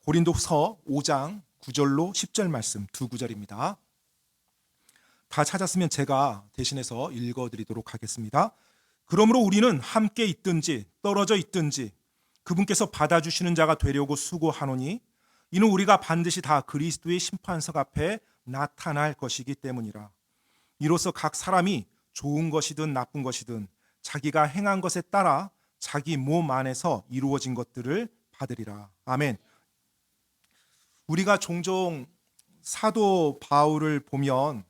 고린도서 5장 9절로 10절 말씀 두 구절입니다. 다 찾았으면 제가 대신해서 읽어드리도록 하겠습니다. 그러므로 우리는 함께 있든지 떨어져 있든지 그분께서 받아주시는 자가 되려고 수고하노니 이는 우리가 반드시 다 그리스도의 심판석 앞에 나타날 것이기 때문이라. 이로써 각 사람이 좋은 것이든 나쁜 것이든 자기가 행한 것에 따라 자기 몸 안에서 이루어진 것들을 받으리라. 아멘. 우리가 종종 사도 바울을 보면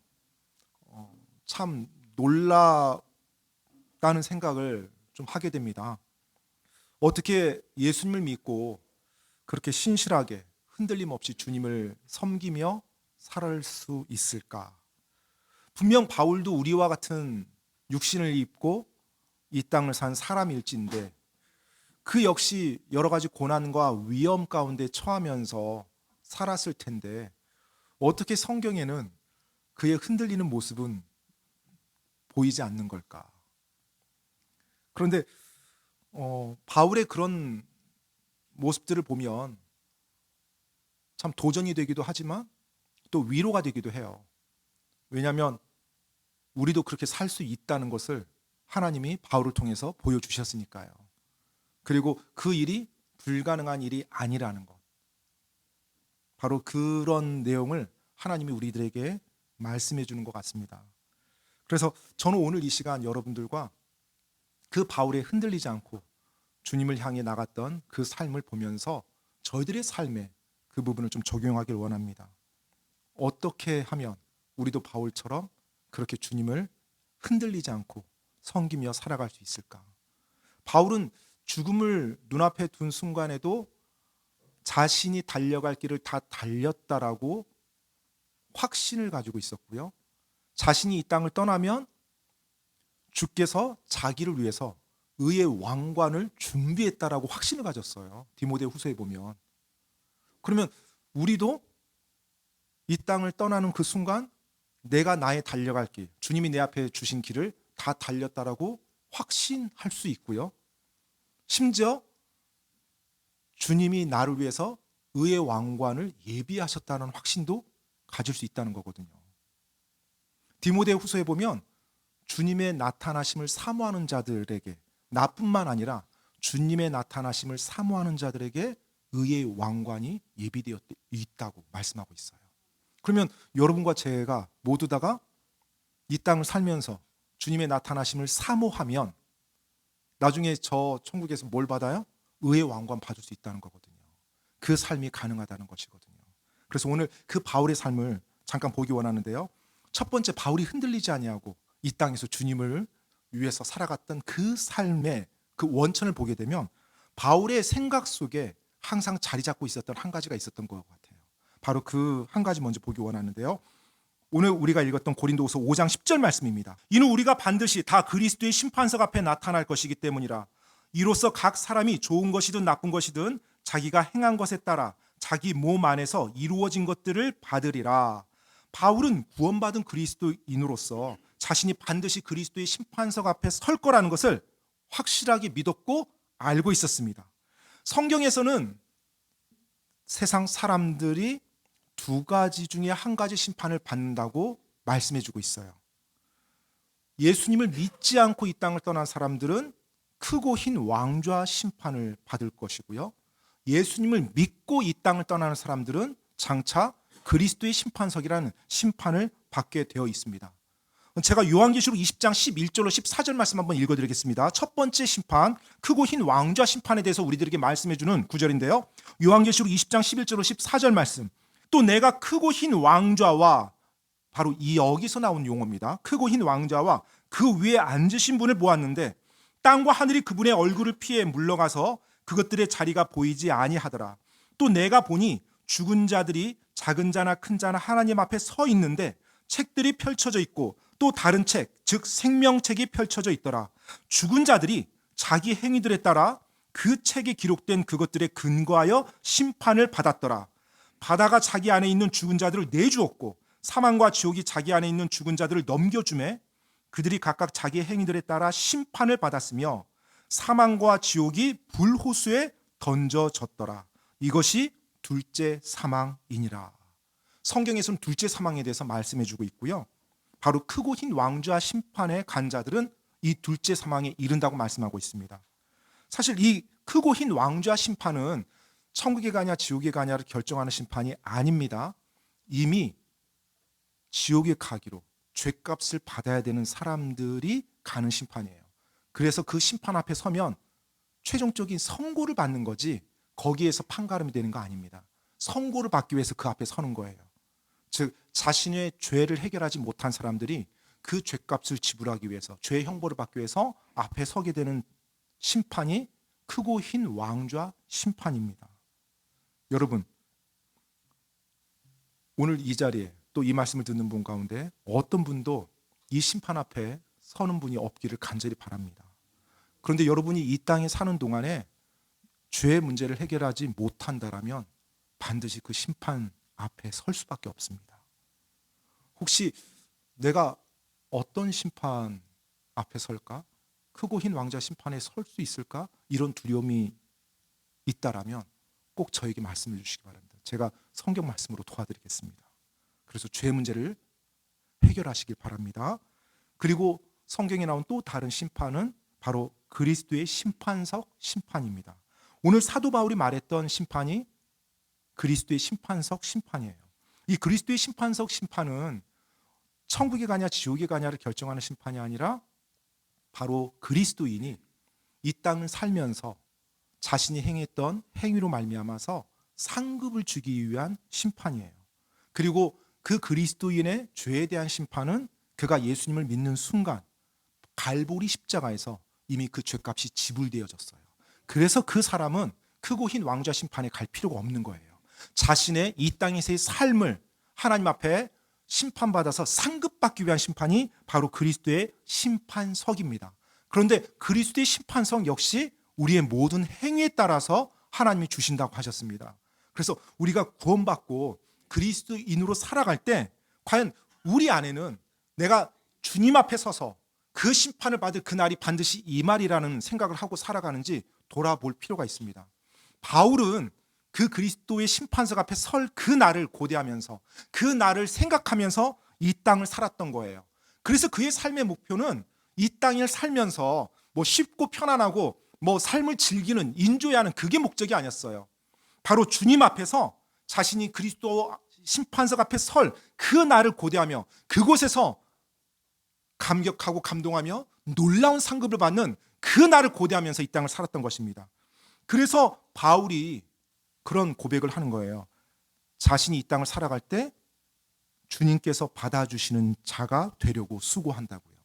참 놀랍다는 생각을 좀 하게 됩니다. 어떻게 예수님을 믿고 그렇게 신실하게 흔들림 없이 주님을 섬기며 살아갈 수 있을까? 분명 바울도 우리와 같은 육신을 입고 이 땅을 산 사람일진데 그 역시 여러 가지 고난과 위험 가운데 처하면서 살았을 텐데 어떻게 성경에는 그의 흔들리는 모습은 보이지 않는 걸까? 그런데 바울의 그런 모습들을 보면 참 도전이 되기도 하지만 또 위로가 되기도 해요. 왜냐하면 우리도 그렇게 살 수 있다는 것을 하나님이 바울을 통해서 보여주셨으니까요. 그리고 그 일이 불가능한 일이 아니라는 것. 바로 그런 내용을 하나님이 우리들에게 말씀해 주는 것 같습니다. 그래서 저는 오늘 이 시간 여러분들과 그 바울에 흔들리지 않고 주님을 향해 나갔던 그 삶을 보면서 저희들의 삶에 그 부분을 좀 적용하길 원합니다. 어떻게 하면 우리도 바울처럼 그렇게 주님을 흔들리지 않고 섬기며 살아갈 수 있을까? 바울은 죽음을 눈앞에 둔 순간에도 자신이 달려갈 길을 다 달렸다라고 확신을 가지고 있었고요. 자신이 이 땅을 떠나면 주께서 자기를 위해서 의의 왕관을 준비했다라고 확신을 가졌어요. 디모데 후서에 보면. 그러면 우리도 이 땅을 떠나는 그 순간 내가 나의 달려갈 길, 주님이 내 앞에 주신 길을 다 달렸다라고 확신할 수 있고요. 심지어 주님이 나를 위해서 의의 왕관을 예비하셨다는 확신도 가질 수 있다는 거거든요. 디모데 후서에 보면 주님의 나타나심을 사모하는 자들에게 나뿐만 아니라 주님의 나타나심을 사모하는 자들에게 의의 왕관이 예비되어 있다고 말씀하고 있어요. 그러면 여러분과 제가 모두 다가 이 땅을 살면서 주님의 나타나심을 사모하면 나중에 저 천국에서 뭘 받아요? 의의 왕관 받을 수 있다는 거거든요. 그 삶이 가능하다는 것이거든요. 그래서 오늘 그 바울의 삶을 잠깐 보기 원하는데요. 첫 번째, 바울이 흔들리지 아니하고 이 땅에서 주님을 위해서 살아갔던 그 삶의 그 원천을 보게 되면 바울의 생각 속에 항상 자리 잡고 있었던 한 가지가 있었던 것 같아요. 바로 그 한 가지 먼저 보기 원하는데요. 오늘 우리가 읽었던 고린도후서 5장 10절 말씀입니다. 이는 우리가 반드시 다 그리스도의 심판석 앞에 나타날 것이기 때문이라. 이로써 각 사람이 좋은 것이든 나쁜 것이든 자기가 행한 것에 따라 자기 몸 안에서 이루어진 것들을 받으리라. 바울은 구원받은 그리스도인으로서 자신이 반드시 그리스도의 심판석 앞에 설 거라는 것을 확실하게 믿었고 알고 있었습니다. 성경에서는 세상 사람들이 두 가지 중에 한 가지 심판을 받는다고 말씀해 주고 있어요. 예수님을 믿지 않고 이 땅을 떠난 사람들은 크고 흰 왕좌 심판을 받을 것이고요. 예수님을 믿고 이 땅을 떠나는 사람들은 장차 그리스도의 심판석이라는 심판을 받게 되어 있습니다. 제가 요한계시록 20장 11절로 14절 말씀 한번 읽어드리겠습니다. 첫 번째 심판, 크고 흰 왕좌 심판에 대해서 우리들에게 말씀해주는 구절인데요. 요한계시록 20장 11절로 14절 말씀. 또 내가 크고 흰 왕좌와, 바로 이 여기서 나온 용어입니다. 크고 흰 왕좌와 그 위에 앉으신 분을 보았는데 땅과 하늘이 그분의 얼굴을 피해 물러가서 그것들의 자리가 보이지 아니하더라. 또 내가 보니 죽은 자들이 작은 자나 큰 자나 하나님 앞에 서 있는데 책들이 펼쳐져 있고 또 다른 책, 즉 생명책이 펼쳐져 있더라. 죽은 자들이 자기 행위들에 따라 그 책에 기록된 그것들에 근거하여 심판을 받았더라. 바다가 자기 안에 있는 죽은 자들을 내주었고 사망과 지옥이 자기 안에 있는 죽은 자들을 넘겨주매 그들이 각각 자기 행위들에 따라 심판을 받았으며 사망과 지옥이 불호수에 던져졌더라. 이것이 둘째 사망이니라. 성경에서는 둘째 사망에 대해서 말씀해주고 있고요. 바로 크고 흰 왕좌 심판에 간 자들은 이 둘째 사망에 이른다고 말씀하고 있습니다. 사실 이 크고 흰 왕좌 심판은 천국에 가냐 지옥에 가냐를 결정하는 심판이 아닙니다. 이미 지옥에 가기로 죄값을 받아야 되는 사람들이 가는 심판이에요. 그래서 그 심판 앞에 서면 최종적인 선고를 받는 거지 거기에서 판가름이 되는 거 아닙니다. 선고를 받기 위해서 그 앞에 서는 거예요. 즉 자신의 죄를 해결하지 못한 사람들이 그 죄값을 지불하기 위해서 죄의 형벌을 받기 위해서 앞에 서게 되는 심판이 크고 흰 왕좌 심판입니다. 여러분, 오늘 이 자리에 또 이 말씀을 듣는 분 가운데 어떤 분도 이 심판 앞에 서는 분이 없기를 간절히 바랍니다. 그런데 여러분이 이 땅에 사는 동안에 죄의 문제를 해결하지 못한다라면 반드시 그 심판 앞에 설 수밖에 없습니다. 혹시 내가 어떤 심판 앞에 설까? 크고 흰 왕좌 심판에 설 수 있을까? 이런 두려움이 있다라면 꼭 저에게 말씀해 주시기 바랍니다. 제가 성경 말씀으로 도와드리겠습니다. 그래서 죄 문제를 해결하시길 바랍니다. 그리고 성경에 나온 또 다른 심판은 바로 그리스도의 심판석 심판입니다. 오늘 사도 바울이 말했던 심판이 그리스도의 심판석 심판이에요. 이 그리스도의 심판석 심판은 천국에 가냐 지옥에 가냐를 결정하는 심판이 아니라 바로 그리스도인이 이 땅을 살면서 자신이 행했던 행위로 말미암아서 상급을 주기 위한 심판이에요. 그리고 그 그리스도인의 죄에 대한 심판은 그가 예수님을 믿는 순간 갈보리 십자가에서 이미 그 죄값이 지불되어졌어요. 그래서 그 사람은 크고 흰 왕좌 심판에 갈 필요가 없는 거예요. 자신의 이 땅에서의 삶을 하나님 앞에 심판받아서 상급받기 위한 심판이 바로 그리스도의 심판석입니다. 그런데 그리스도의 심판석 역시 우리의 모든 행위에 따라서 하나님이 주신다고 하셨습니다. 그래서 우리가 구원받고 그리스도인으로 살아갈 때 과연 우리 안에는 내가 주님 앞에 서서 그 심판을 받을 그날이 반드시 이 말이라는 생각을 하고 살아가는지 돌아볼 필요가 있습니다. 바울은 그 그리스도의 심판석 앞에 설 그 날을 고대하면서 그 날을 생각하면서 이 땅을 살았던 거예요. 그래서 그의 삶의 목표는 이 땅을 살면서 뭐 쉽고 편안하고 뭐 삶을 즐기는 인조해하는 그게 목적이 아니었어요. 바로 주님 앞에서 자신이 그리스도 심판석 앞에 설 그 날을 고대하며 그곳에서 감격하고 감동하며 놀라운 상급을 받는 그 날을 고대하면서 이 땅을 살았던 것입니다. 그래서 바울이 그런 고백을 하는 거예요. 자신이 이 땅을 살아갈 때 주님께서 받아주시는 자가 되려고 수고한다고요.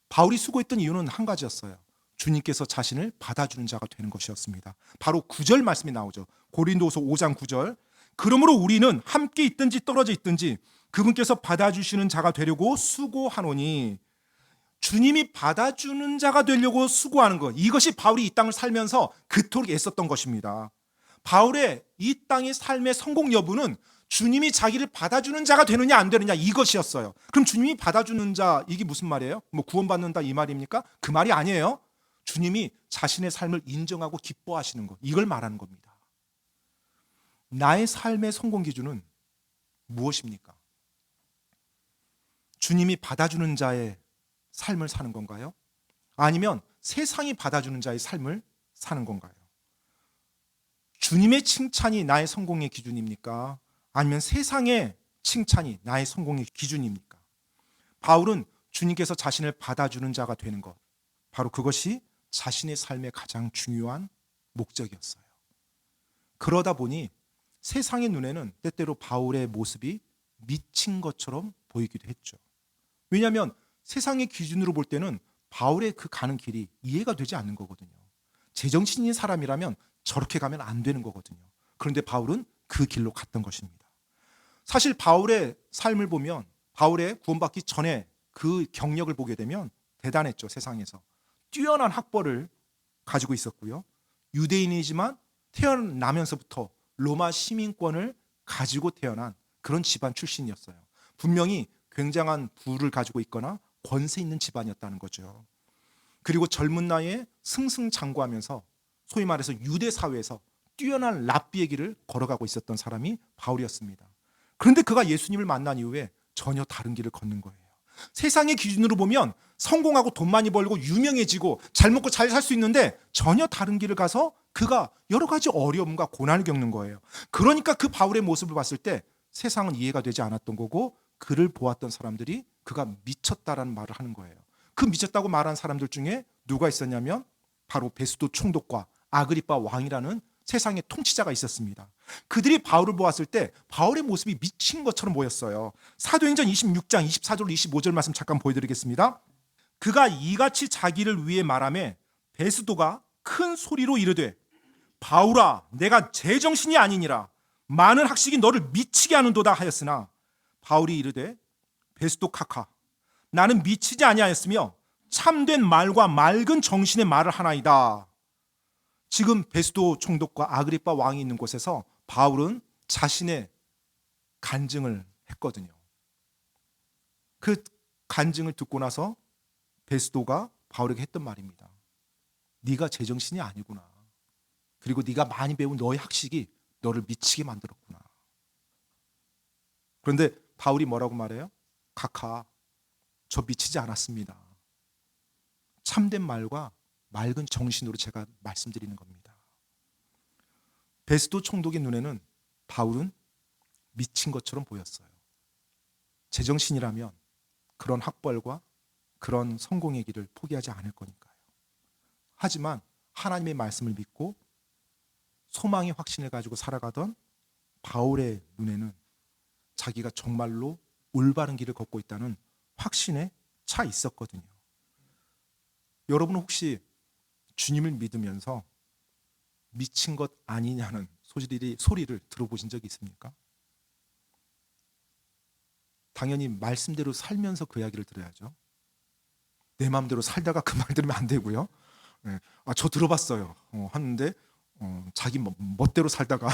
바울이 수고했던 이유는 한 가지였어요. 주님께서 자신을 받아주는 자가 되는 것이었습니다. 바로 9절 말씀이 나오죠. 고린도서 5장 9절. 그러므로 우리는 함께 있든지 떨어져 있든지 그분께서 받아주시는 자가 되려고 수고하노니. 주님이 받아주는 자가 되려고 수고하는 것, 이것이 바울이 이 땅을 살면서 그토록 애썼던 것입니다. 바울의 이 땅의 삶의 성공 여부는 주님이 자기를 받아주는 자가 되느냐 안 되느냐 이것이었어요. 그럼 주님이 받아주는 자, 이게 무슨 말이에요? 뭐 구원받는다 이 말입니까? 그 말이 아니에요. 주님이 자신의 삶을 인정하고 기뻐하시는 것, 이걸 말하는 겁니다. 나의 삶의 성공 기준은 무엇입니까? 주님이 받아주는 자의 삶을 사는 건가요? 아니면 세상이 받아주는 자의 삶을 사는 건가요? 주님의 칭찬이 나의 성공의 기준입니까? 아니면 세상의 칭찬이 나의 성공의 기준입니까? 바울은 주님께서 자신을 받아주는 자가 되는 것, 바로 그것이 자신의 삶의 가장 중요한 목적이었어요. 그러다 보니 세상의 눈에는 때때로 바울의 모습이 미친 것처럼 보이기도 했죠. 왜냐하면 세상의 기준으로 볼 때는 바울의 그 가는 길이 이해가 되지 않는 거거든요. 제정신인 사람이라면 저렇게 가면 안 되는 거거든요. 그런데 바울은 그 길로 갔던 것입니다. 사실 바울의 삶을 보면, 바울의 구원받기 전에 그 경력을 보게 되면 대단했죠. 세상에서 뛰어난 학벌을 가지고 있었고요. 유대인이지만 태어나면서부터 로마 시민권을 가지고 태어난 그런 집안 출신이었어요. 분명히 굉장한 부를 가지고 있거나 권세 있는 집안이었다는 거죠. 그리고 젊은 나이에 승승장구하면서 소위 말해서 유대 사회에서 뛰어난 랍비의 길을 걸어가고 있었던 사람이 바울이었습니다. 그런데 그가 예수님을 만난 이후에 전혀 다른 길을 걷는 거예요. 세상의 기준으로 보면 성공하고 돈 많이 벌고 유명해지고 잘 먹고 잘 살 수 있는데 전혀 다른 길을 가서 그가 여러 가지 어려움과 고난을 겪는 거예요. 그러니까 그 바울의 모습을 봤을 때 세상은 이해가 되지 않았던 거고, 그를 보았던 사람들이 그가 미쳤다라는 말을 하는 거예요. 그 미쳤다고 말한 사람들 중에 누가 있었냐면 바로 베스도 총독과 아그리빠 왕이라는 세상의 통치자가 있었습니다. 그들이 바울을 보았을 때 바울의 모습이 미친 것처럼 보였어요. 사도행전 26장 24절 25절 말씀 잠깐 보여드리겠습니다. 그가 이같이 자기를 위해 말하매 베스도가 큰 소리로 이르되 바울아 내가 제정신이 아니니라 많은 학식이 너를 미치게 하는도다 하였으나 바울이 이르되 베스도 카카 나는 미치지 아니하였으며 참된 말과 맑은 정신의 말을 하나이다. 지금 베스도 총독과 아그리빠 왕이 있는 곳에서 바울은 자신의 간증을 했거든요. 그 간증을 듣고 나서 베스도가 바울에게 했던 말입니다. 네가 제정신이 아니구나. 그리고 네가 많이 배운 너의 학식이 너를 미치게 만들었구나. 그런데 바울이 뭐라고 말해요? 카카, 저 미치지 않았습니다. 참된 말과 맑은 정신으로 제가 말씀드리는 겁니다. 베스도 총독의 눈에는 바울은 미친 것처럼 보였어요. 제정신이라면 그런 학벌과 그런 성공의 길을 포기하지 않을 거니까요. 하지만 하나님의 말씀을 믿고 소망의 확신을 가지고 살아가던 바울의 눈에는 자기가 정말로 올바른 길을 걷고 있다는 확신에 차 있었거든요. 여러분 혹시 주님을 믿으면서 미친 것 아니냐는 소리를 들어보신 적이 있습니까? 당연히 말씀대로 살면서 그 이야기를 들어야죠. 내 마음대로 살다가 그 말 들으면 안 되고요. 저 들어봤어요. 하는데 자기 멋대로 살다가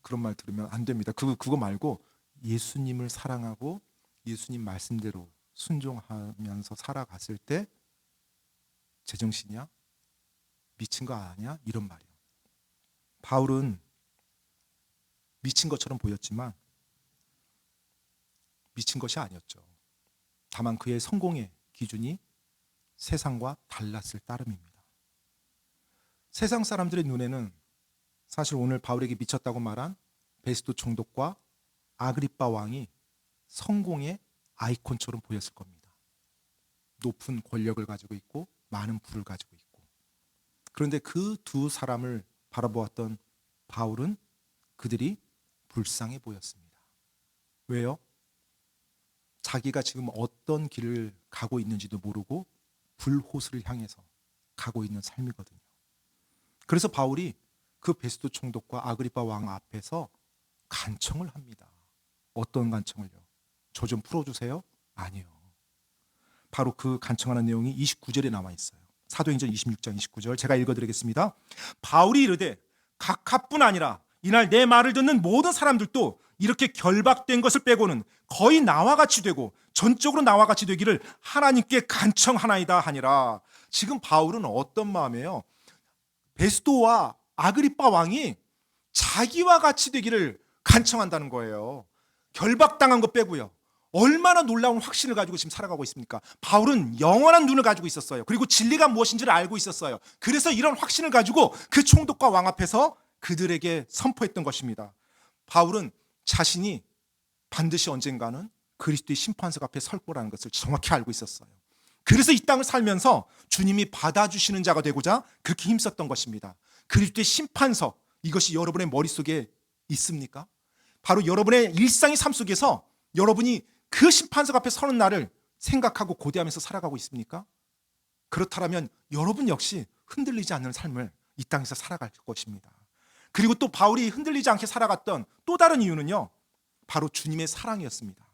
그런 말 들으면 안 됩니다. 그거 말고 예수님을 사랑하고 예수님 말씀대로 순종하면서 살아갔을 때 제정신이야? 미친 거 아니야? 이런 말이에요. 바울은 미친 것처럼 보였지만 미친 것이 아니었죠. 다만 그의 성공의 기준이 세상과 달랐을 따름입니다. 세상 사람들의 눈에는 사실 오늘 바울에게 미쳤다고 말한 베스도 총독과 아그리빠 왕이 성공의 아이콘처럼 보였을 겁니다. 높은 권력을 가지고 있고 많은 부를 가지고 있고. 그런데 그 두 사람을 바라보았던 바울은 그들이 불쌍해 보였습니다. 왜요? 자기가 지금 어떤 길을 가고 있는지도 모르고 불호수를 향해서 가고 있는 삶이거든요. 그래서 바울이 그 베스도 총독과 아그리빠 왕 앞에서 간청을 합니다. 어떤 간청을요? 저 좀 풀어주세요? 아니요. 바로 그 간청하는 내용이 29절에 나와 있어요. 사도행전 26장 29절 제가 읽어드리겠습니다. 바울이 이르되 각하뿐 아니라 이날 내 말을 듣는 모든 사람들도 이렇게 결박된 것을 빼고는 거의 나와 같이 되고 전적으로 나와 같이 되기를 하나님께 간청하나이다 하니라. 지금 바울은 어떤 마음이에요? 베스도와 아그리빠 왕이 자기와 같이 되기를 간청한다는 거예요. 결박당한 것 빼고요. 얼마나 놀라운 확신을 가지고 지금 살아가고 있습니까? 바울은 영원한 눈을 가지고 있었어요. 그리고 진리가 무엇인지를 알고 있었어요. 그래서 이런 확신을 가지고 그 총독과 왕 앞에서 그들에게 선포했던 것입니다. 바울은 자신이 반드시 언젠가는 그리스도의 심판석 앞에 설 거라는 것을 정확히 알고 있었어요. 그래서 이 땅을 살면서 주님이 받아주시는 자가 되고자 그렇게 힘썼던 것입니다. 그리스도의 심판석, 이것이 여러분의 머릿속에 있습니까? 바로 여러분의 일상의 삶 속에서 여러분이 그 심판석 앞에 서는 날을 생각하고 고대하면서 살아가고 있습니까? 그렇다면 여러분 역시 흔들리지 않는 삶을 이 땅에서 살아갈 것입니다. 그리고 또 바울이 흔들리지 않게 살아갔던 또 다른 이유는요, 바로 주님의 사랑이었습니다.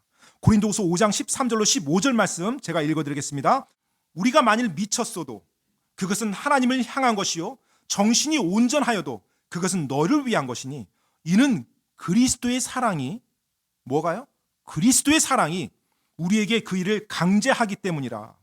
고린도후서 5장 13절로 15절 말씀 제가 읽어드리겠습니다. 우리가 만일 미쳤어도 그것은 하나님을 향한 것이요 정신이 온전하여도 그것은 너를 위한 것이니 이는 그리스도의 사랑이 뭐가요? 그리스도의 사랑이 우리에게 그 일을 강제하기 때문이라.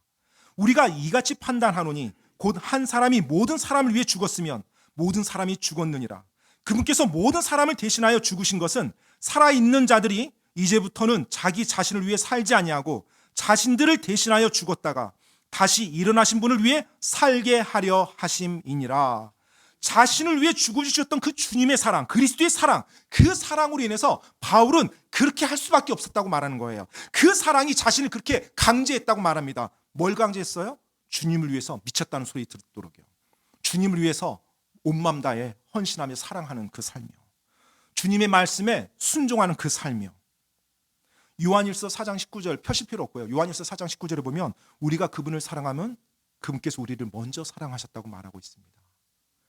우리가 이같이 판단하노니 곧 한 사람이 모든 사람을 위해 죽었으면 모든 사람이 죽었느니라. 그분께서 모든 사람을 대신하여 죽으신 것은 살아있는 자들이 이제부터는 자기 자신을 위해 살지 아니하고 자신들을 대신하여 죽었다가 다시 일어나신 분을 위해 살게 하려 하심이니라. 자신을 위해 죽어주셨던 그 주님의 사랑, 그리스도의 사랑, 그 사랑으로 인해서 바울은 그렇게 할 수밖에 없었다고 말하는 거예요. 그 사랑이 자신을 그렇게 강제했다고 말합니다. 뭘 강제했어요? 주님을 위해서 미쳤다는 소리 듣도록요. 주님을 위해서 온 맘 다해 헌신하며 사랑하는 그 삶이요. 주님의 말씀에 순종하는 그 삶이요. 요한일서 4장 19절 펴실 필요 없고요. 요한일서 4장 19절에 보면 우리가 그분을 사랑하면 그분께서 우리를 먼저 사랑하셨다고 말하고 있습니다.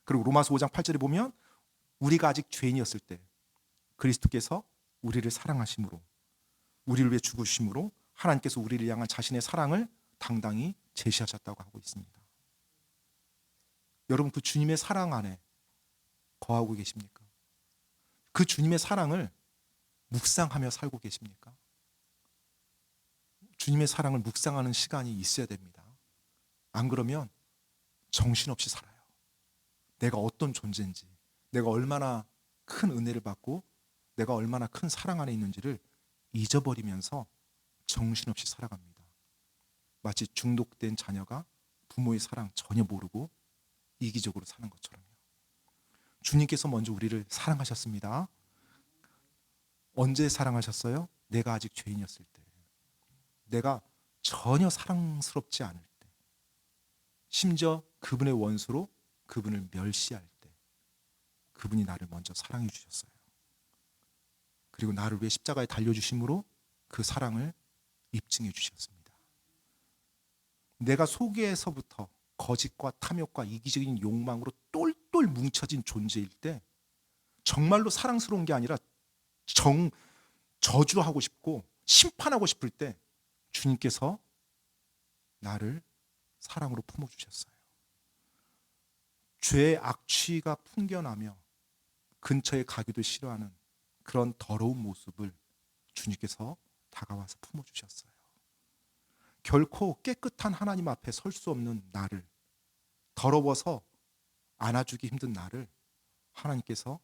그리고 로마서 5장 8절에 보면 우리가 아직 죄인이었을 때 그리스도께서 우리를 사랑하심으로 우리를 위해 죽으심으로 하나님께서 우리를 향한 자신의 사랑을 당당히 제시하셨다고 하고 있습니다. 여러분, 그 주님의 사랑 안에 거하고 계십니까? 그 주님의 사랑을 묵상하며 살고 계십니까? 주님의 사랑을 묵상하는 시간이 있어야 됩니다. 안 그러면 정신없이 살아요. 내가 어떤 존재인지, 내가 얼마나 큰 은혜를 받고 내가 얼마나 큰 사랑 안에 있는지를 잊어버리면서 정신없이 살아갑니다. 마치 중독된 자녀가 부모의 사랑 전혀 모르고 이기적으로 사는 것처럼요. 주님께서 먼저 우리를 사랑하셨습니다. 언제 사랑하셨어요? 내가 아직 죄인이었을 때, 내가 전혀 사랑스럽지 않을 때, 심지어 그분의 원수로 그분을 멸시할 때 그분이 나를 먼저 사랑해 주셨어요. 그리고 나를 위해 십자가에 달려주심으로 그 사랑을 입증해 주셨습니다. 내가 속에서부터 거짓과 탐욕과 이기적인 욕망으로 똘똘 뭉쳐진 존재일 때 정말로 사랑스러운 게 아니라 저주하고 싶고 심판하고 싶을 때 주님께서 나를 사랑으로 품어주셨어요. 죄의 악취가 풍겨나며 근처에 가기도 싫어하는 그런 더러운 모습을 주님께서 다가와서 품어주셨어요. 결코 깨끗한 하나님 앞에 설 수 없는 나를, 더러워서 안아주기 힘든 나를 하나님께서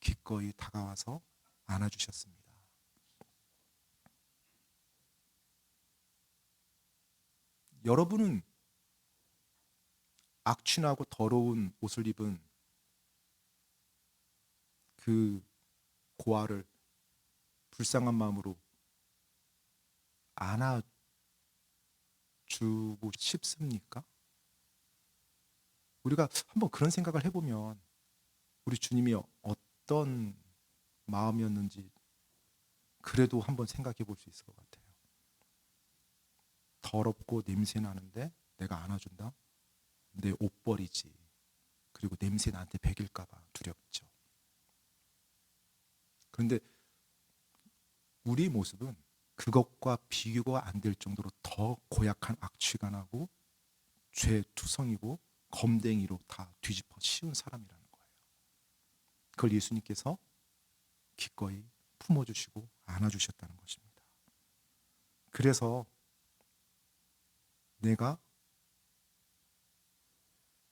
기꺼이 다가와서 안아주셨습니다. 여러분은 악취나고 더러운 옷을 입은 그 고아를 불쌍한 마음으로 안아주고 싶습니까? 우리가 한번 그런 생각을 해보면 우리 주님이 어떤 마음이었는지 그래도 한번 생각해 볼 수 있을 것 같아요. 더럽고 냄새 나는데 내가 안아준다? 내 옷 버리지. 그리고 냄새 나한테 배길까 봐 두렵죠. 그런데 우리 모습은 그것과 비교가 안 될 정도로 더 고약한 악취가 나고 죄투성이고 검댕이로 다 뒤집어 씌운 사람이라는 거예요. 그걸 예수님께서 기꺼이 품어주시고 안아주셨다는 것입니다. 그래서 내가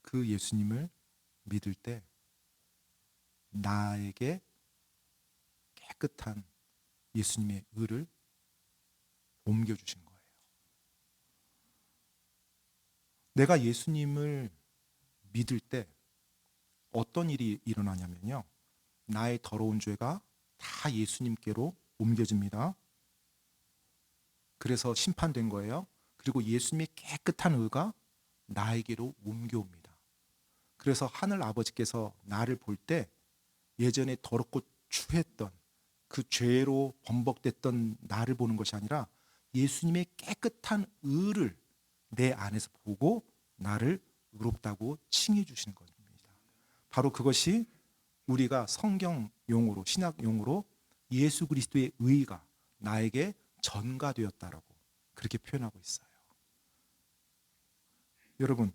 그 예수님을 믿을 때 나에게 깨끗한 예수님의 의를 옮겨주신 거예요. 내가 예수님을 믿을 때 어떤 일이 일어나냐면요, 나의 더러운 죄가 다 예수님께로 옮겨집니다. 그래서 심판된 거예요. 그리고 예수님의 깨끗한 의가 나에게로 옮겨옵니다. 그래서 하늘 아버지께서 나를 볼 때 예전에 더럽고 추했던 그 죄로 범벅됐던 나를 보는 것이 아니라 예수님의 깨끗한 의를 내 안에서 보고 나를 의롭다고 칭해 주시는 겁니다. 바로 그것이 우리가 성경 용어로, 신학 용어로 예수 그리스도의 의가 나에게 전가되었다라고 그렇게 표현하고 있어요. 여러분,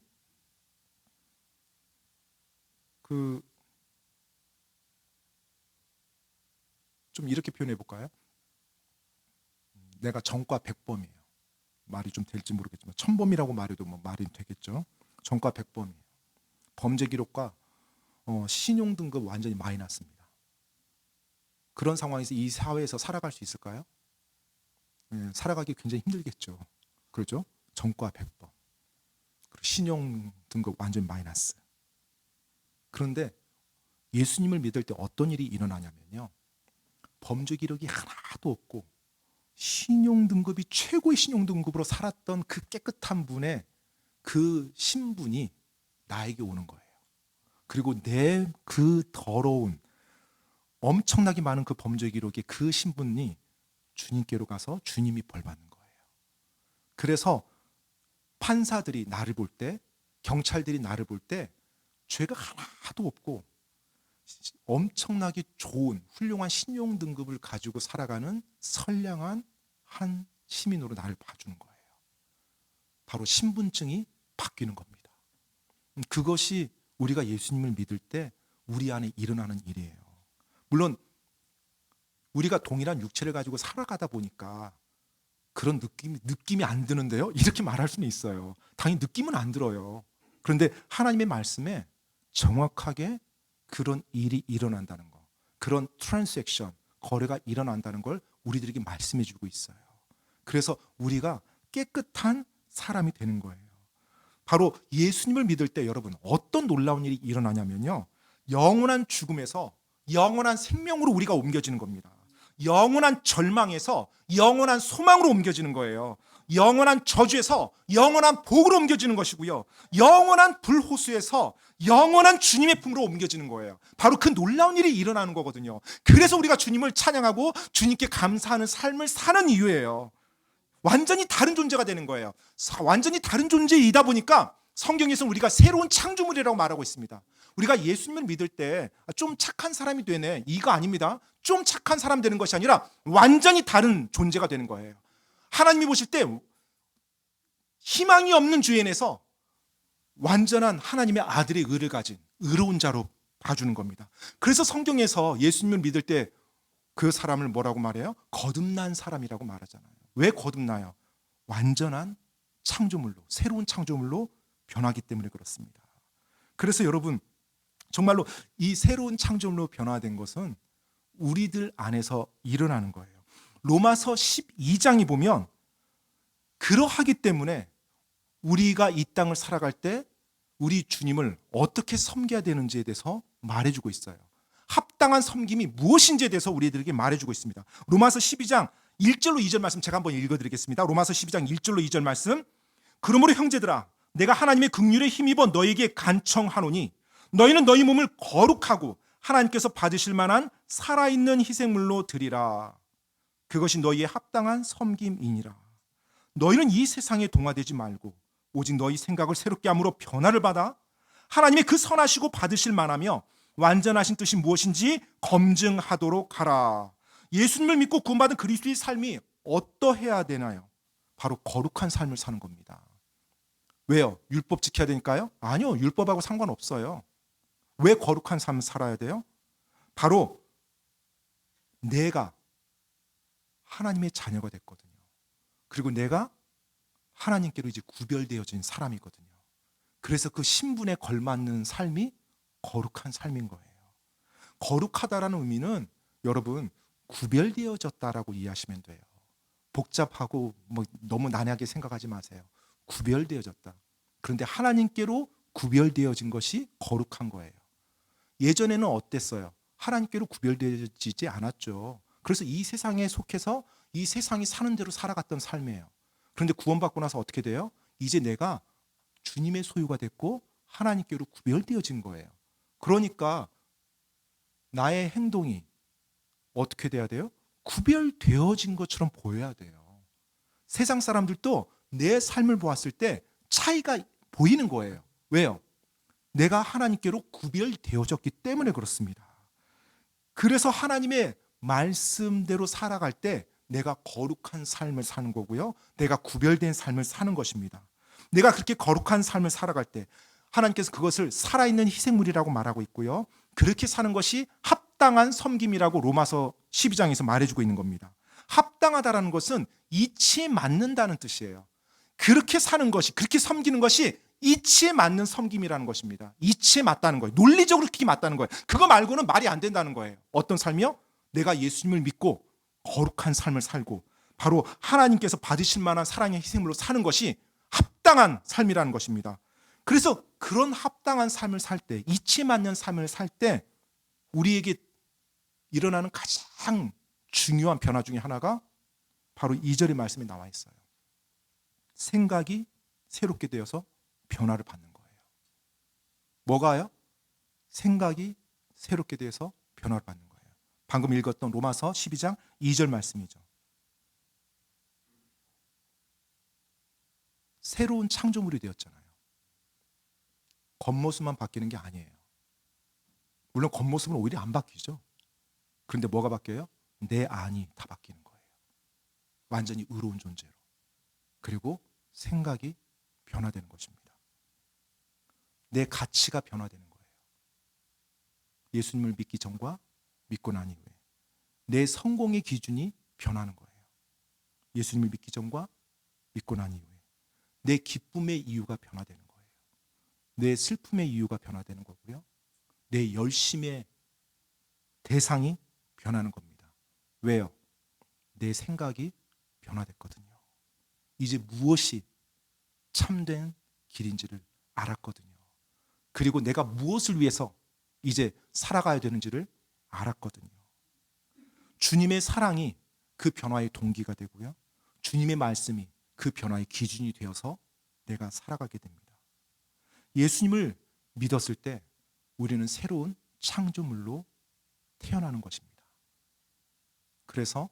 좀 이렇게 표현해 볼까요? 내가 전과 백범이에요. 말이 좀 될지 모르겠지만 천범이라고 말해도 뭐 말이 되겠죠. 전과 백범이에요. 범죄 기록과 신용 등급 완전히 마이너스입니다. 그런 상황에서 이 사회에서 살아갈 수 있을까요? 살아가기 굉장히 힘들겠죠. 그렇죠? 전과 100번. 그리고 신용 등급 완전히 마이너스. 그런데 예수님을 믿을 때 어떤 일이 일어나냐면요, 범죄 기록이 하나도 없고 신용 등급이 최고의 신용 등급으로 살았던 그 깨끗한 분의 그 신분이 나에게 오는 거예요. 그리고 내 그 더러운 엄청나게 많은 그 범죄 기록의 그 신분이 주님께로 가서 주님이 벌받는 거예요. 그래서 판사들이 나를 볼 때, 경찰들이 나를 볼 때 죄가 하나도 없고 엄청나게 좋은 훌륭한 신용 등급을 가지고 살아가는 선량한 한 시민으로 나를 봐주는 거예요. 바로 신분증이 바뀌는 겁니다. 그것이 우리가 예수님을 믿을 때 우리 안에 일어나는 일이에요. 물론 우리가 동일한 육체를 가지고 살아가다 보니까 그런 느낌이 안 드는데요, 이렇게 말할 수는 있어요. 당연히 느낌은 안 들어요. 그런데 하나님의 말씀에 정확하게 그런 일이 일어난다는 거, 그런 트랜잭션, 거래가 일어난다는 걸 우리들에게 말씀해 주고 있어요. 그래서 우리가 깨끗한 사람이 되는 거예요. 바로 예수님을 믿을 때 여러분 어떤 놀라운 일이 일어나냐면요, 영원한 죽음에서 영원한 생명으로 우리가 옮겨지는 겁니다. 영원한 절망에서 영원한 소망으로 옮겨지는 거예요. 영원한 저주에서 영원한 복으로 옮겨지는 것이고요, 영원한 불호수에서 영원한 주님의 품으로 옮겨지는 거예요. 바로 그 놀라운 일이 일어나는 거거든요. 그래서 우리가 주님을 찬양하고 주님께 감사하는 삶을 사는 이유예요. 완전히 다른 존재가 되는 거예요. 완전히 다른 존재이다 보니까 성경에서는 우리가 새로운 창조물이라고 말하고 있습니다. 우리가 예수님을 믿을 때 좀 착한 사람이 되네, 이거 아닙니다. 좀 착한 사람 되는 것이 아니라 완전히 다른 존재가 되는 거예요. 하나님이 보실 때 희망이 없는 죄인에서 완전한 하나님의 아들의 의를 가진 의로운 자로 봐주는 겁니다. 그래서 성경에서 예수님을 믿을 때 그 사람을 뭐라고 말해요? 거듭난 사람이라고 말하잖아요. 왜 거듭나요? 완전한 창조물로, 새로운 창조물로 변하기 때문에 그렇습니다. 그래서 여러분 정말로 이 새로운 창조물로 변화된 것은 우리들 안에서 일어나는 거예요. 로마서 12장이 보면 그러하기 때문에 우리가 이 땅을 살아갈 때 우리 주님을 어떻게 섬겨야 되는지에 대해서 말해주고 있어요. 합당한 섬김이 무엇인지에 대해서 우리들에게 말해주고 있습니다. 로마서 12장 1절로 2절 말씀 제가 한번 읽어드리겠습니다. 로마서 12장 1절로 2절 말씀. 그러므로 형제들아, 내가 하나님의 긍휼에 힘입어 너에게 간청하노니 너희는 너희 몸을 거룩하고 하나님께서 받으실 만한 살아있는 희생물로 드리라. 그것이 너희의 합당한 섬김이니라. 너희는 이 세상에 동화되지 말고 오직 너희 생각을 새롭게 함으로 변화를 받아 하나님의 그 선하시고 받으실 만하며 완전하신 뜻이 무엇인지 검증하도록 하라. 예수님을 믿고 구원받은 그리스도의 삶이 어떠해야 되나요? 바로 거룩한 삶을 사는 겁니다. 왜요? 율법 지켜야 되니까요? 아니요, 율법하고 상관없어요. 왜 거룩한 삶을 살아야 돼요? 바로 내가 하나님의 자녀가 됐거든요. 그리고 내가 하나님께로 이제 구별되어진 사람이거든요. 그래서 그 신분에 걸맞는 삶이 거룩한 삶인 거예요. 거룩하다라는 의미는 여러분 구별되어졌다라고 이해하시면 돼요. 복잡하고 너무 난해하게 생각하지 마세요. 구별되어졌다. 그런데 하나님께로 구별되어진 것이 거룩한 거예요. 예전에는 어땠어요? 하나님께로 구별되어지지 않았죠. 그래서 이 세상에 속해서 이 세상이 사는 대로 살아갔던 삶이에요. 그런데 구원받고 나서 어떻게 돼요? 이제 내가 주님의 소유가 됐고 하나님께로 구별되어진 거예요. 그러니까 나의 행동이 어떻게 돼야 돼요? 구별되어진 것처럼 보여야 돼요. 세상 사람들도 내 삶을 보았을 때 차이가 보이는 거예요. 왜요? 내가 하나님께로 구별되어졌기 때문에 그렇습니다. 그래서 하나님의 말씀대로 살아갈 때 내가 거룩한 삶을 사는 거고요, 내가 구별된 삶을 사는 것입니다. 내가 그렇게 거룩한 삶을 살아갈 때 하나님께서 그것을 살아있는 희생물이라고 말하고 있고요, 그렇게 사는 것이 합당한 섬김이라고 로마서 12장에서 말해주고 있는 겁니다. 합당하다라는 것은 이치에 맞는다는 뜻이에요. 그렇게 사는 것이, 그렇게 섬기는 것이 이치에 맞는 섬김이라는 것입니다. 이치에 맞다는 거예요. 논리적으로 그게 맞다는 거예요. 그거 말고는 말이 안 된다는 거예요. 어떤 삶이요? 내가 예수님을 믿고 거룩한 삶을 살고 바로 하나님께서 받으실 만한 사랑의 희생물로 사는 것이 합당한 삶이라는 것입니다. 그래서 그런 합당한 삶을 살 때, 이치에 맞는 삶을 살 때 우리에게 일어나는 가장 중요한 변화 중에 하나가 바로 2절의 말씀에 나와 있어요. 생각이 새롭게 되어서 변화를 받는 거예요. 뭐가요? 생각이 새롭게 되어서 변화를 받는 거예요. 방금 읽었던 로마서 12장 2절 말씀이죠. 새로운 창조물이 되었잖아요. 겉모습만 바뀌는 게 아니에요. 물론 겉모습은 오히려 안 바뀌죠. 그런데 뭐가 바뀌어요? 내 안이 다 바뀌는 거예요. 완전히 의로운 존재로. 그리고 생각이 변화되는 것입니다. 내 가치가 변화되는 거예요. 예수님을 믿기 전과 믿고 난 이후에 내 성공의 기준이 변하는 거예요. 예수님을 믿기 전과 믿고 난 이후에 내 기쁨의 이유가 변화되는 거예요. 내 슬픔의 이유가 변화되는 거고요. 내 열심의 대상이 변하는 겁니다. 왜요? 내 생각이 변화됐거든요. 이제 무엇이 참된 길인지를 알았거든요. 그리고 내가 무엇을 위해서 이제 살아가야 되는지를 알았거든요. 주님의 사랑이 그 변화의 동기가 되고요. 주님의 말씀이 그 변화의 기준이 되어서 내가 살아가게 됩니다. 예수님을 믿었을 때 우리는 새로운 창조물로 태어나는 것입니다. 그래서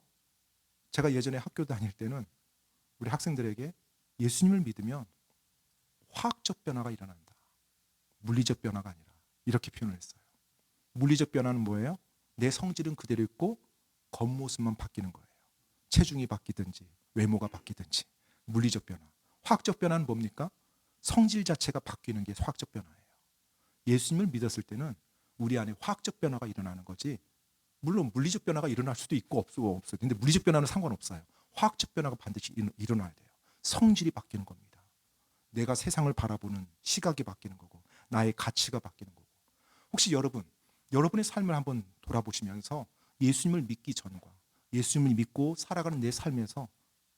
제가 예전에 학교 다닐 때는 우리 학생들에게 예수님을 믿으면 화학적 변화가 일어난다. 물리적 변화가 아니라 이렇게 표현을 했어요. 물리적 변화는 뭐예요? 내 성질은 그대로 있고 겉모습만 바뀌는 거예요. 체중이 바뀌든지 외모가 바뀌든지 물리적 변화. 화학적 변화는 뭡니까? 성질 자체가 바뀌는 게 화학적 변화예요. 예수님을 믿었을 때는 우리 안에 화학적 변화가 일어나는 거지, 물론 물리적 변화가 일어날 수도 있고 없어요. 근데 물리적 변화는 상관없어요. 화학적 변화가 반드시 일어나야 돼요. 성질이 바뀌는 겁니다. 내가 세상을 바라보는 시각이 바뀌는 거고 나의 가치가 바뀌는 거고. 혹시 여러분의 삶을 한번 돌아보시면서 예수님을 믿기 전과 예수님을 믿고 살아가는 내 삶에서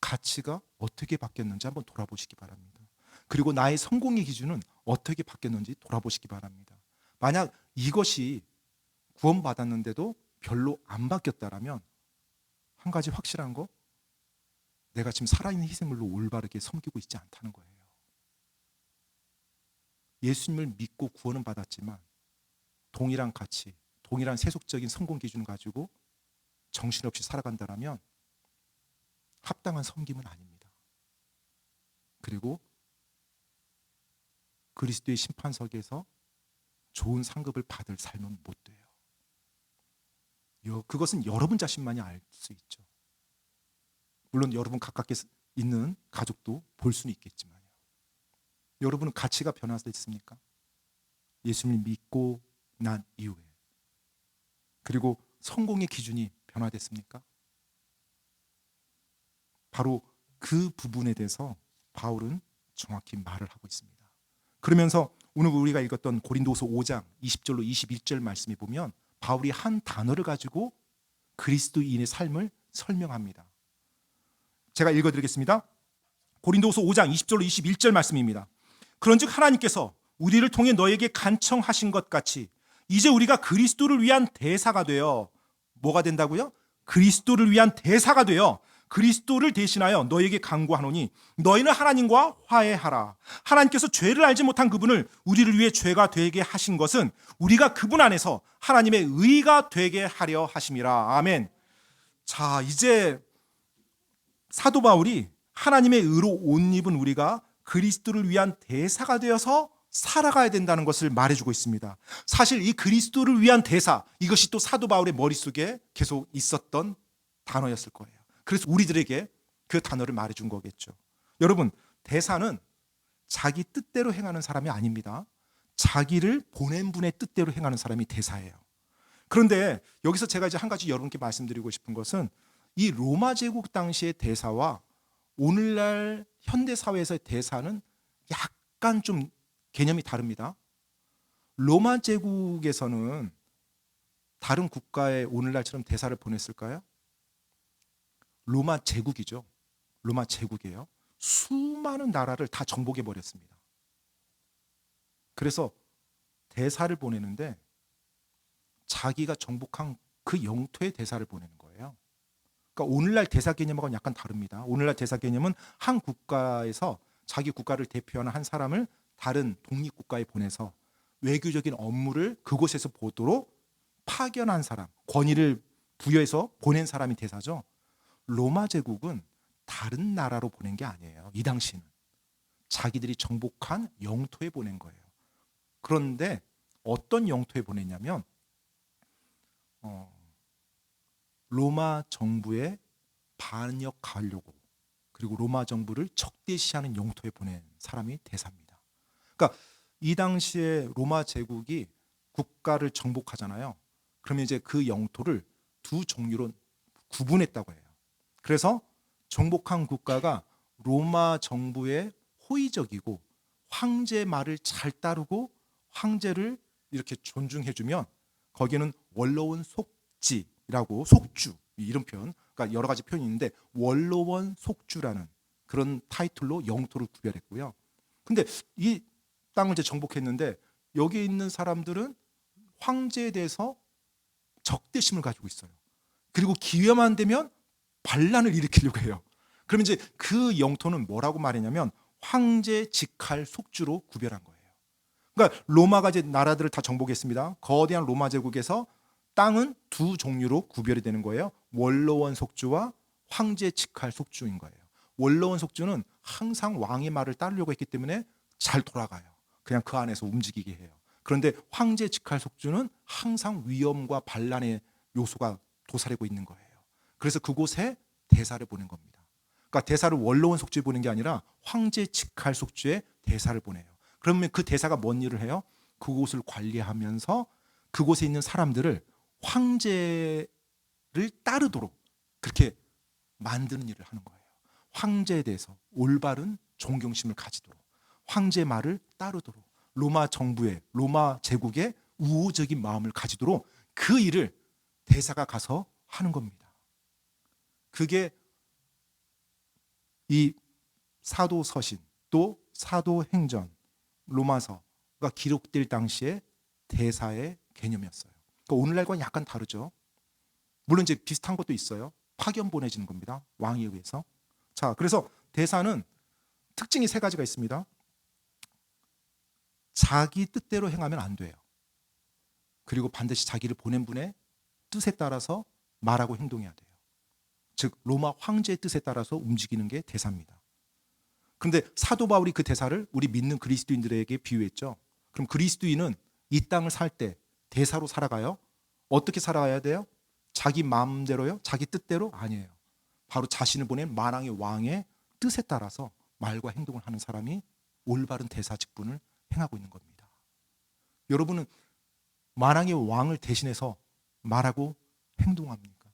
가치가 어떻게 바뀌었는지 한번 돌아보시기 바랍니다. 그리고 나의 성공의 기준은 어떻게 바뀌었는지 돌아보시기 바랍니다. 만약 이것이 구원받았는데도 별로 안 바뀌었다라면 한 가지 확실한 거, 내가 지금 살아있는 희생물로 올바르게 섬기고 있지 않다는 거예요. 예수님을 믿고 구원은 받았지만 동일한 가치, 동일한 세속적인 성공 기준을 가지고 정신없이 살아간다면 합당한 섬김은 아닙니다. 그리고 그리스도의 심판석에서 좋은 상급을 받을 삶은 못 돼요. 그것은 여러분 자신만이 알 수 있죠. 물론 여러분 가깝게 있는 가족도 볼 수는 있겠지만요. 여러분은 가치가 변화됐습니까? 예수님을 믿고 난 이후에. 그리고 성공의 기준이 변화됐습니까? 바로 그 부분에 대해서 바울은 정확히 말을 하고 있습니다. 그러면서 오늘 우리가 읽었던 고린도서 5장 20절로 21절 말씀에 보면 바울이 한 단어를 가지고 그리스도인의 삶을 설명합니다. 제가 읽어드리겠습니다. 고린도서 5장 20절로 21절 말씀입니다. 그런즉 하나님께서 우리를 통해 너에게 간청하신 것 같이 이제 우리가 그리스도를 위한 대사가 되어, 뭐가 된다고요? 그리스도를 위한 대사가 되어 그리스도를 대신하여 너에게 간구하노니 너희는 하나님과 화해하라. 하나님께서 죄를 알지 못한 그분을 우리를 위해 죄가 되게 하신 것은 우리가 그분 안에서 하나님의 의가 되게 하려 하심이라. 아멘. 자, 이제 사도 바울이 하나님의 의로 옷 입은 우리가 그리스도를 위한 대사가 되어서 살아가야 된다는 것을 말해주고 있습니다. 사실 이 그리스도를 위한 대사, 이것이 또 사도 바울의 머릿속에 계속 있었던 단어였을 거예요. 그래서 우리들에게 그 단어를 말해준 거겠죠. 여러분, 대사는 자기 뜻대로 행하는 사람이 아닙니다. 자기를 보낸 분의 뜻대로 행하는 사람이 대사예요. 그런데 여기서 제가 이제 한 가지 여러분께 말씀드리고 싶은 것은 이 로마 제국 당시의 대사와 오늘날 현대 사회에서의 대사는 약간 좀 개념이 다릅니다. 로마 제국에서는 다른 국가에 오늘날처럼 대사를 보냈을까요? 로마 제국이죠. 로마 제국이에요. 수많은 나라를 다 정복해 버렸습니다. 그래서 대사를 보내는데 자기가 정복한 그 영토의 대사를 보내는 거예요. 그러니까 오늘날 대사 개념하고는 약간 다릅니다. 오늘날 대사 개념은 한 국가에서 자기 국가를 대표하는 한 사람을 다른 독립국가에 보내서 외교적인 업무를 그곳에서 보도록 파견한 사람, 권위를 부여해서 보낸 사람이 대사죠. 로마 제국은 다른 나라로 보낸 게 아니에요. 이 당시는 자기들이 정복한 영토에 보낸 거예요. 그런데 어떤 영토에 보냈냐면 로마 정부에 반역하려고, 그리고 로마 정부를 적대시하는 영토에 보낸 사람이 대사입니다. 그러니까 이 당시에 로마 제국이 국가를 정복하잖아요. 그러면 이제 그 영토를 두 종류로 구분했다고 해요. 그래서 정복한 국가가 로마 정부에 호의적이고 황제 말을 잘 따르고 황제를 이렇게 존중해주면 거기는 원로원 속지라고, 속주 이런 표현, 그러니까 여러 가지 표현이 있는데 원로원 속주라는 그런 타이틀로 영토를 구별했고요. 근데 이 땅을 이제 정복했는데 여기에 있는 사람들은 황제에 대해서 적대심을 가지고 있어요. 그리고 기회만 되면 반란을 일으키려고 해요. 그러면 이제 그 영토는 뭐라고 말했냐면 황제 직할 속주로 구별한 거예요. 그러니까 로마가 이제 나라들을 다 정복했습니다. 거대한 로마 제국에서 땅은 두 종류로 구별이 되는 거예요. 원로원 속주와 황제 직할 속주인 거예요. 원로원 속주는 항상 왕의 말을 따르려고 했기 때문에 잘 돌아가요. 그냥 그 안에서 움직이게 해요. 그런데 황제 직할 속주는 항상 위험과 반란의 요소가 도사리고 있는 거예요. 그래서 그곳에 대사를 보낸 겁니다. 그러니까 대사를 원로원 속주에 보낸 게 아니라 황제 직할 속주에 대사를 보내요. 그러면 그 대사가 뭔 일을 해요? 그곳을 관리하면서 그곳에 있는 사람들을 황제를 따르도록 그렇게 만드는 일을 하는 거예요. 황제에 대해서 올바른 존경심을 가지도록, 황제 말을 따르도록, 로마 정부의, 로마 제국의 우호적인 마음을 가지도록 그 일을 대사가 가서 하는 겁니다. 그게 이 사도서신 또 사도행전, 로마서가 기록될 당시에 대사의 개념이었어요. 그러니까 오늘날과는 약간 다르죠. 물론 이제 비슷한 것도 있어요. 파견 보내지는 겁니다. 왕에 의해서. 자, 그래서 대사는 특징이 세 가지가 있습니다. 자기 뜻대로 행하면 안 돼요. 그리고 반드시 자기를 보낸 분의 뜻에 따라서 말하고 행동해야 돼요. 즉 로마 황제의 뜻에 따라서 움직이는 게 대사입니다. 그런데 사도 바울이 그 대사를 우리 믿는 그리스도인들에게 비유했죠. 그럼 그리스도인은 이 땅을 살 때 대사로 살아가요? 어떻게 살아가야 돼요? 자기 마음대로요? 자기 뜻대로? 아니에요. 바로 자신을 보낸 만왕의 왕의 뜻에 따라서 말과 행동을 하는 사람이 올바른 대사 직분을 행하고 있는 겁니다. 여러분은 만왕의 왕을 대신해서 말하고 행동합니까?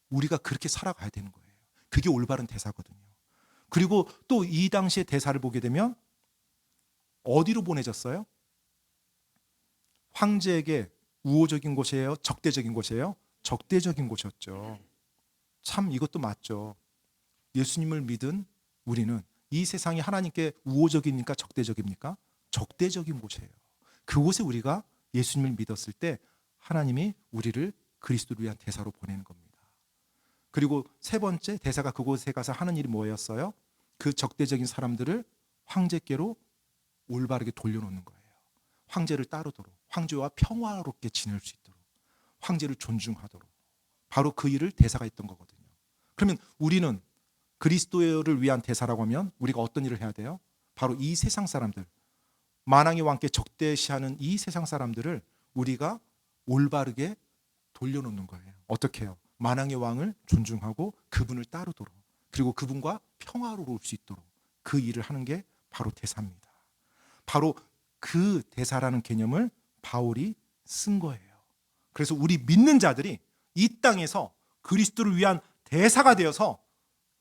우리가 그렇게 살아가야 되는 거예요. 그게 올바른 대사거든요. 그리고 또 이 당시의 대사를 보게 되면 어디로 보내졌어요? 황제에게 우호적인 곳이에요? 적대적인 곳이에요? 적대적인 곳이었죠. 참 이것도 맞죠. 예수님을 믿은 우리는 이 세상이 하나님께 우호적입니까? 적대적입니까? 적대적인 곳이에요. 그곳에 우리가 예수님을 믿었을 때 하나님이 우리를 그리스도를 위한 대사로 보내는 겁니다. 그리고 세 번째, 대사가 그곳에 가서 하는 일이 뭐였어요? 그 적대적인 사람들을 황제께로 올바르게 돌려놓는 거예요. 황제를 따르도록, 황제와 평화롭게 지낼 수 있도록, 황제를 존중하도록. 바로 그 일을 대사가 했던 거거든요. 그러면 우리는 그리스도를 위한 대사라고 하면 우리가 어떤 일을 해야 돼요? 바로 이 세상 사람들, 만왕의 왕께 적대시하는 이 세상 사람들을 우리가 올바르게 돌려놓는 거예요. 어떻게 해요? 만왕의 왕을 존중하고 그분을 따르도록, 그리고 그분과 평화로울 수 있도록 그 일을 하는 게 바로 대사입니다. 바로 그 대사라는 개념을 바울이 쓴 거예요. 그래서 우리 믿는 자들이 이 땅에서 그리스도를 위한 대사가 되어서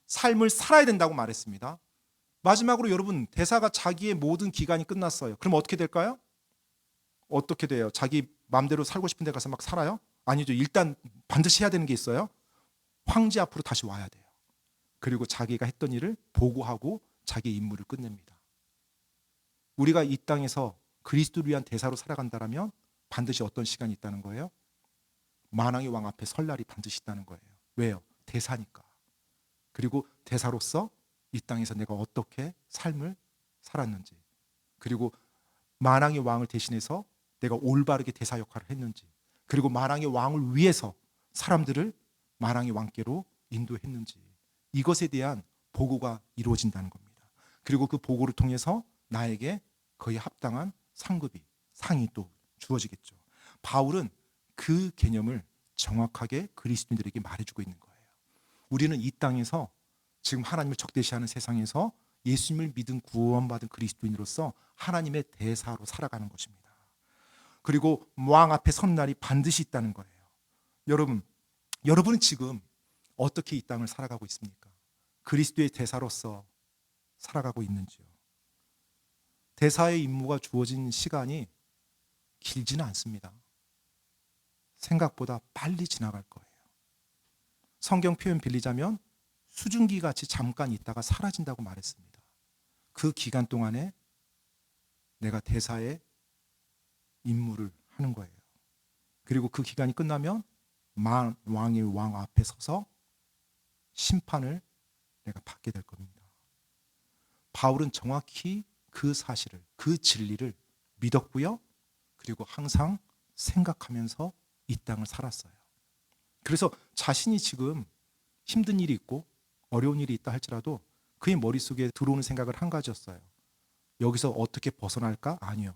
삶을 살아야 된다고 말했습니다. 마지막으로 여러분, 대사가 자기의 모든 기간이 끝났어요. 그럼 어떻게 될까요? 어떻게 돼요? 자기 마음대로 살고 싶은 데 가서 막 살아요? 아니죠. 일단 반드시 해야 되는 게 있어요. 황제 앞으로 다시 와야 돼요. 그리고 자기가 했던 일을 보고하고 자기의 임무를 끝냅니다. 우리가 이 땅에서 그리스도를 위한 대사로 살아간다면 반드시 어떤 시간이 있다는 거예요? 만왕의 왕 앞에 설 날이 반드시 있다는 거예요. 왜요? 대사니까. 그리고 대사로서 이 땅에서 내가 어떻게 삶을 살았는지, 그리고 만왕의 왕을 대신해서 내가 올바르게 대사 역할을 했는지, 그리고 만왕의 왕을 위해서 사람들을 만왕의 왕께로 인도했는지, 이것에 대한 보고가 이루어진다는 겁니다. 그리고 그 보고를 통해서 나에게 거의 합당한 상이 또 주어지겠죠. 바울은 그 개념을 정확하게 그리스도인들에게 말해주고 있는 거예요. 우리는 이 땅에서 지금 하나님을 적대시하는 세상에서 예수님을 믿은 구원받은 그리스도인으로서 하나님의 대사로 살아가는 것입니다. 그리고 왕 앞에 선 날이 반드시 있다는 거예요. 여러분은 지금 어떻게 이 땅을 살아가고 있습니까? 그리스도의 대사로서 살아가고 있는지요? 대사의 임무가 주어진 시간이 길지는 않습니다. 생각보다 빨리 지나갈 거예요. 성경 표현 빌리자면 수증기 같이 잠깐 있다가 사라진다고 말했습니다. 그 기간 동안에 내가 대사의 임무를 하는 거예요. 그리고 그 기간이 끝나면 왕의 왕 앞에 서서 심판을 내가 받게 될 겁니다. 바울은 정확히 그 사실을, 그 진리를 믿었고요. 그리고 항상 생각하면서 이 땅을 살았어요. 그래서 자신이 지금 힘든 일이 있고 어려운 일이 있다 할지라도 그의 머릿속에 들어오는 생각을 한 가지였어요. 여기서 어떻게 벗어날까? 아니요.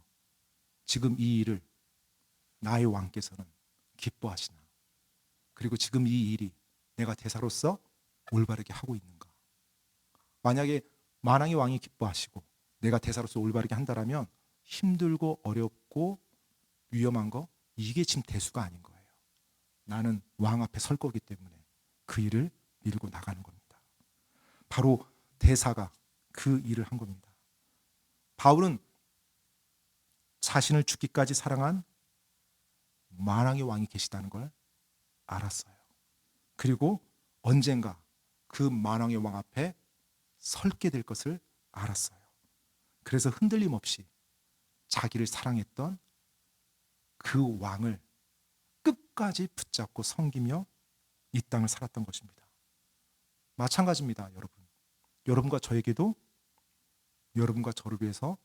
지금 이 일을 나의 왕께서는 기뻐하시나? 그리고 지금 이 일이 내가 대사로서 올바르게 하고 있는가? 만약에 만왕의 왕이 기뻐하시고 내가 대사로서 올바르게 한다라면 힘들고 어렵고 위험한 거, 이게 지금 대수가 아닌 거예요. 나는 왕 앞에 설 거기 때문에 그 일을 밀고 나가는 겁니다. 바로 대사가 그 일을 한 겁니다. 바울은 자신을 죽기까지 사랑한 만왕의 왕이 계시다는 걸 알았어요. 그리고 언젠가 그 만왕의 왕 앞에 설게 될 것을 알았어요. 그래서 흔들림 없이 자기를 사랑했던 그 왕을 끝까지 붙잡고 섬기며 이 땅을 살았던 것입니다. 마찬가지입니다, 여러분. 여러분과 저에게도 여러분과 저를 위해서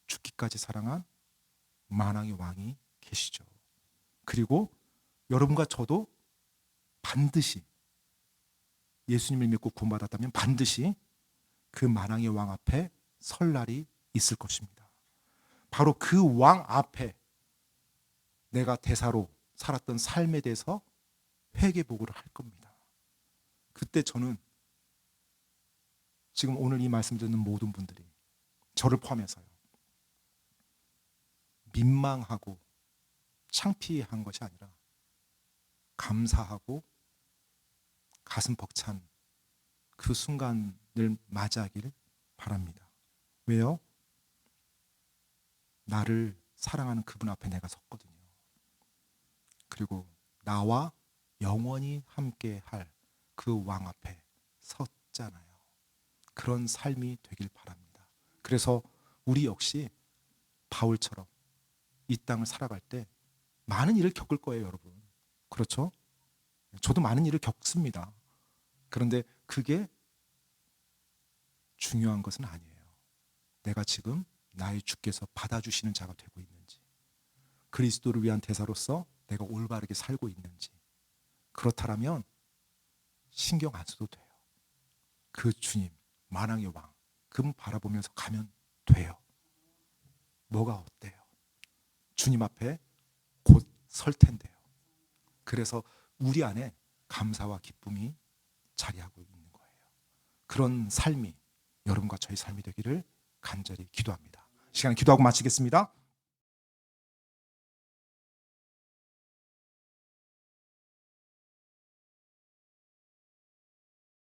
죽기까지 사랑한 만왕의 왕이 계시죠. 그리고 여러분과 저도 반드시 예수님을 믿고 구원받았다면 반드시 그 만왕의 왕 앞에 설 날이 있을 것입니다. 바로 그 왕 앞에 내가 대사로 살았던 삶에 대해서 회개보고를 할 겁니다. 그때 저는 지금 오늘 이 말씀 듣는 모든 분들이 저를 포함해서요, 민망하고 창피한 것이 아니라 감사하고 가슴 벅찬 그 순간을 맞이하기를 바랍니다. 왜요? 나를 사랑하는 그분 앞에 내가 섰거든요. 그리고 나와 영원히 함께 할 그 왕 앞에 섰잖아요. 그런 삶이 되길 바랍니다. 그래서 우리 역시 바울처럼 이 땅을 살아갈 때 많은 일을 겪을 거예요, 여러분. 그렇죠? 저도 많은 일을 겪습니다. 그런데 그게 중요한 것은 아니에요. 내가 지금 나의 주께서 받아주시는 자가 되고 있는지, 그리스도를 위한 대사로서 내가 올바르게 살고 있는지, 그렇다면 신경 안 써도 돼요. 그 주님, 만왕의 왕, 그분 바라보면서 가면 돼요. 뭐가 어때요? 주님 앞에 곧 설 텐데요. 그래서 우리 안에 감사와 기쁨이 자리하고 있는 거예요. 그런 삶이 여러분과 저의 삶이 되기를 간절히 기도합니다. 시간 기도하고 마치겠습니다.